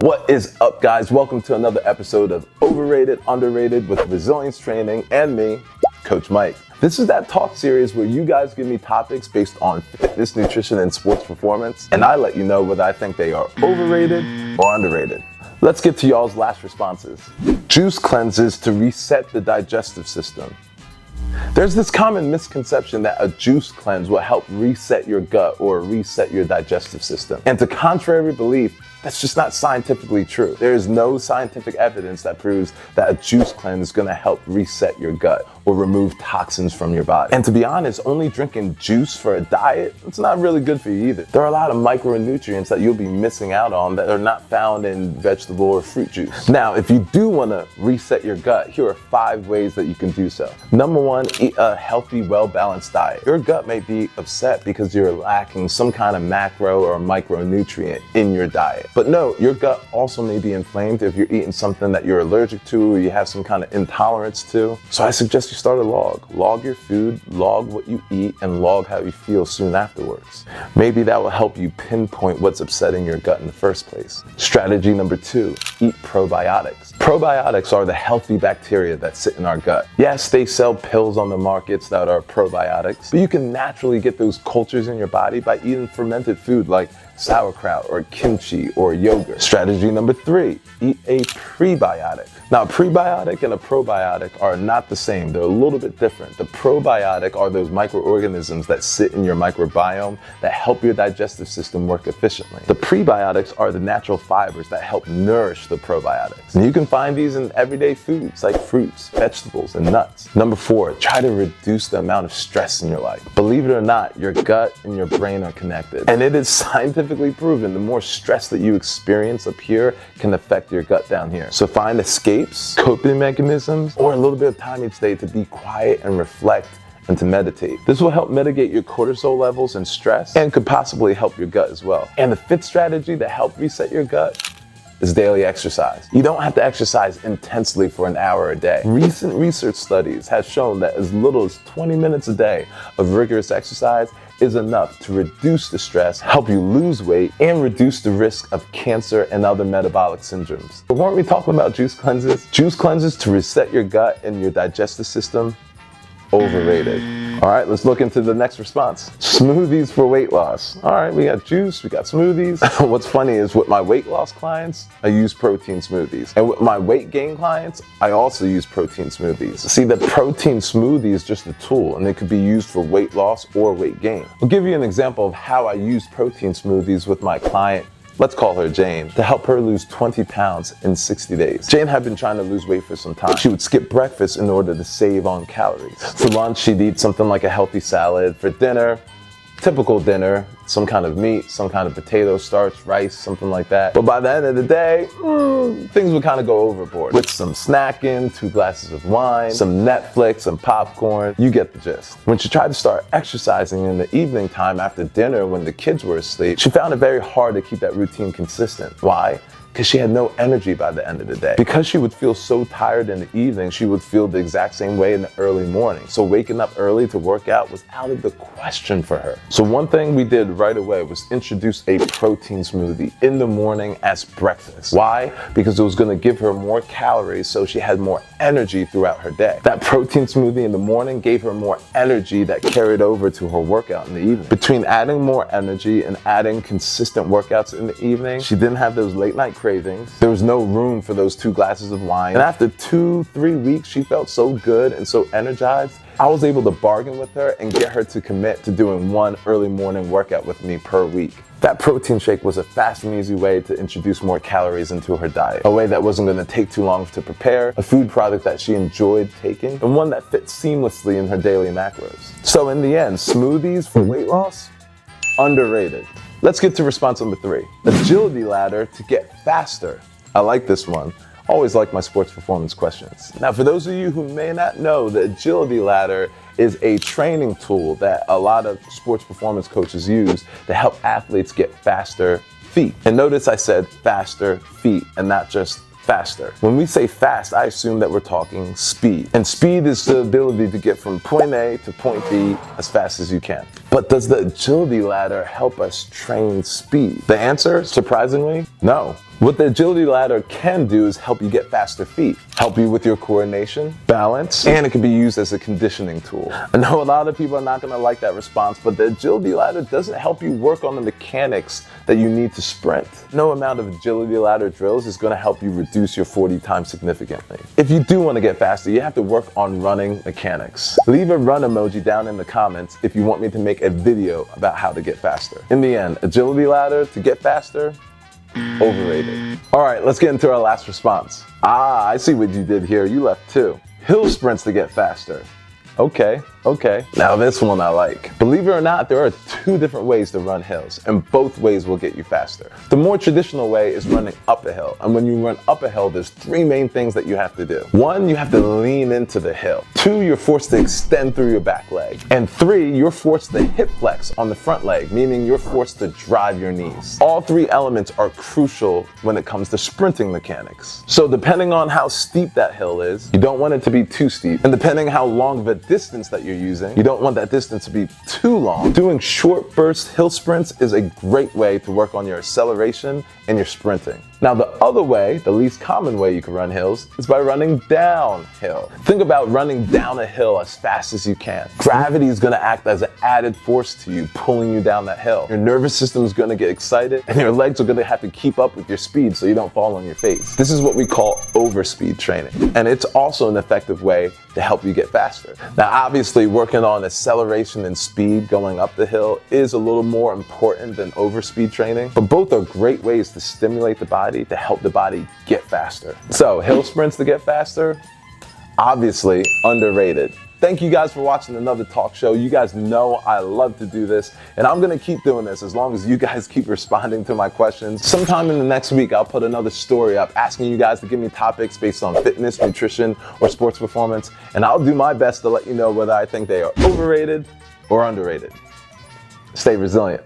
What is up, guys? Welcome to another episode of Overrated, Underrated with Resilience Training and me, Coach Mike. This is that talk series where you guys give me topics based on fitness, nutrition, and sports performance, and I let you know whether I think they are overrated or underrated. Let's get to y'all's last responses. Juice cleanses to reset the digestive system. There's this common misconception that a juice cleanse will help reset your gut or reset your digestive system. And to contrary belief, that's just not scientifically true. There is no scientific evidence that proves that a juice cleanse is gonna help reset your gut or remove toxins from your body. And to be honest, only drinking juice for a diet, it's not really good for you either. There are a lot of micronutrients that you'll be missing out on that are not found in vegetable or fruit juice. Now, if you do wanna reset your gut, here are 5 ways that you can do so. Number 1, eat a healthy, well-balanced diet. Your gut may be upset because you're lacking some kind of macro or micronutrient in your diet. But no, your gut also may be inflamed if you're eating something that you're allergic to or you have some kind of intolerance to. So I suggest you start a log. Log your food, log what you eat, and log how you feel soon afterwards. Maybe that will help you pinpoint what's upsetting your gut in the first place. Strategy number 2, eat probiotics. Probiotics are the healthy bacteria that sit in our gut. Yes, they sell pills on the markets that are probiotics, but you can naturally get those cultures in your body by eating fermented food like sauerkraut or kimchi or yogurt. Strategy number 3, eat a prebiotic. Now, a prebiotic and a probiotic are not the same. They're a little bit different. The probiotic are those microorganisms that sit in your microbiome that help your digestive system work efficiently. The prebiotics are the natural fibers that help nourish the probiotics. And you can find these in everyday foods like fruits, vegetables, and nuts. Number 4, try to reduce the amount of stress in your life. Believe it or not, your gut and your brain are connected. And it is scientifically proven the more stress that you experience up here can affect your gut down here. So find escapes, coping mechanisms, or a little bit of time each day to be quiet and reflect and to meditate. This will help mitigate your cortisol levels and stress and could possibly help your gut as well. And the 5th strategy to help reset your gut is daily exercise. You don't have to exercise intensely for an hour a day. Recent research studies have shown that as little as 20 minutes a day of rigorous exercise is enough to reduce the stress, help you lose weight, and reduce the risk of cancer and other metabolic syndromes. But weren't we talking about juice cleanses? Juice cleanses to reset your gut and your digestive system? Overrated. All right, let's look into the next response. Smoothies for weight loss. All right, we got juice, we got smoothies. What's funny is with my weight loss clients, I use protein smoothies. And with my weight gain clients, I also use protein smoothies. See, the protein smoothie is just a tool and it could be used for weight loss or weight gain. I'll give you an example of how I use protein smoothies with my client. Let's call her Jane, to help her lose 20 pounds in 60 days. Jane had been trying to lose weight for some time. She would skip breakfast in order to save on calories. For lunch, she'd eat something like a healthy salad. For dinner, typical dinner, some kind of meat, some kind of potato starch, rice, something like that. But by the end of the day, things would kind of go overboard. With some snacking, 2 glasses of wine, some Netflix, some popcorn, you get the gist. When she tried to start exercising in the evening time after dinner when the kids were asleep, she found it very hard to keep that routine consistent. Why? Because she had no energy by the end of the day. Because she would feel so tired in the evening, she would feel the exact same way in the early morning. So waking up early to work out was out of the question for her. So one thing we did right away was introduce a protein smoothie in the morning as breakfast. Why? Because it was gonna give her more calories so she had more energy throughout her day. That protein smoothie in the morning gave her more energy that carried over to her workout in the evening. Between adding more energy and adding consistent workouts in the evening, she didn't have those late night cravings. There was no room for those 2 glasses of wine. And after 2-3 weeks, she felt so good and so energized. I was able to bargain with her and get her to commit to doing 1 early morning workout with me per week. That protein shake was a fast and easy way to introduce more calories into her diet. A way that wasn't gonna take too long to prepare, a food product that she enjoyed taking, and one that fit seamlessly in her daily macros. So in the end, smoothies for weight loss? Underrated. Let's get to response number 3. Agility ladder to get faster. I like this one. Always like my sports performance questions. Now, for those of you who may not know, the agility ladder is a training tool that a lot of sports performance coaches use to help athletes get faster feet. And notice I said faster feet and not just faster. When we say fast, I assume that we're talking speed. And speed is the ability to get from point A to point B as fast as you can. But does the agility ladder help us train speed? The answer, surprisingly, no. What the agility ladder can do is help you get faster feet, help you with your coordination, balance, and it can be used as a conditioning tool. I know a lot of people are not going to like that response, but the agility ladder doesn't help you work on the mechanics that you need to sprint. No amount of agility ladder drills is going to help you reduce your 40 time significantly. If you do want to get faster, you have to work on running mechanics. Leave a run emoji down in the comments if you want me to make a video about how to get faster. In the end, agility ladder to get faster, overrated. All right, let's get into our last response. I see what you did here. You left 2. Hill sprints to get faster. Okay. Now this one I like. Believe it or not, there are 2 different ways to run hills, and both ways will get you faster. The more traditional way is running up a hill, and when you run up a hill, there's 3 main things that you have to do. 1, you have to lean into the hill. 2, you're forced to extend through your back leg. And 3, you're forced to hip flex on the front leg, meaning you're forced to drive your knees. All 3 elements are crucial when it comes to sprinting mechanics. So depending on how steep that hill is, you don't want it to be too steep, and depending how long of a distance that you're using, you don't want that distance to be too long. Doing short burst hill sprints is a great way to work on your acceleration and your sprinting. Now the other way, the least common way you can run hills, is by running downhill. Think about running down a hill as fast as you can. Gravity is going to act as an added force to you, pulling you down that hill. Your nervous system is going to get excited, and your legs are going to have to keep up with your speed so you don't fall on your face. This is what we call overspeed training, and it's also an effective way to help you get faster. Now obviously working on acceleration and speed going up the hill is a little more important than overspeed training, but both are great ways to stimulate the body to help the body get faster. So hill sprints to get faster, obviously underrated. Thank you guys for watching another talk show. You guys know I love to do this, and I'm gonna keep doing this as long as you guys keep responding to my questions. Sometime in the next week, I'll put another story up asking you guys to give me topics based on fitness, nutrition, or sports performance, and I'll do my best to let you know whether I think they are overrated or underrated. Stay resilient.